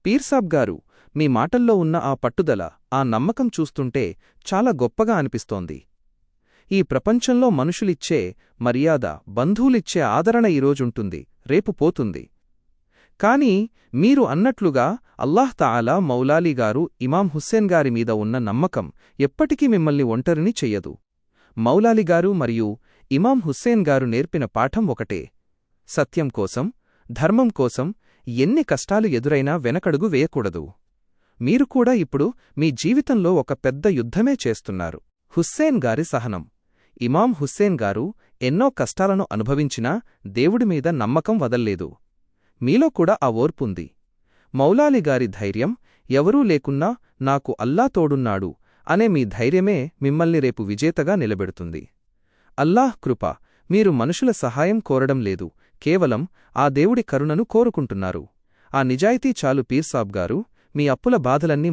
పీర్సాబ్ గారు, మీ మాటల్లో ఉన్న ఆ పట్టుదల, ఆ నమ్మకం చూస్తుంటే చాలా గొప్పగా అనిపిస్తోంది. ఈ ప్రపంచంలో మనుషులిచ్చే మర్యాద, బంధువులిచ్చే ఆదరణ ఈరోజుంటుంది, రేపు పోతుంది. కానీ మీరు అన్నట్లుగా అల్లాహ్ తఆలా మౌలాలీగారు ఇమాం హుస్సేన్ గారి మీద ఉన్న నమ్మకం ఎప్పటికీ మిమ్మల్ని ఒంటరిని చెయ్యదు. మౌలాలీగారు మరియు ఇమాం హుస్సేన్ గారు నేర్పిన పాఠం ఒకటే: సత్యం కోసం, ధర్మం కోసం ఎన్ని కష్టాలు ఎదురైనా వెనకడుగు వేయకూడదు. మీరు కూడా ఇప్పుడు మీ జీవితంలో ఒక పెద్ద యుద్ధమే చేస్తున్నారు. హుస్సేన్ గారి సహనం. ఇమాం హుస్సేన్ గారు ఎన్నో కష్టాలను అనుభవించినా దేవుడిమీద నమ్మకం వదల్లేదు. మీలో కూడా ఆ ఓర్పుంది. మౌలాలీగారి ధైర్యం, ఎవరూ లేకున్నా నాకు అల్లా తోడున్నాడు అనే మీ ధైర్యమే మిమ్మల్ని రేపు విజేతగా నిలబెడుతుంది. అల్లాహ్ కృప. మీరు మనుషుల సహాయం కోరడం లేదు, కేవలం ఆ దేవుడి కరుణను కోరుకుంటున్నారు. ఆ నిజాయితీ చాలు పీర్సాబ్ గారు. మీ అప్పుల బాధలన్నీ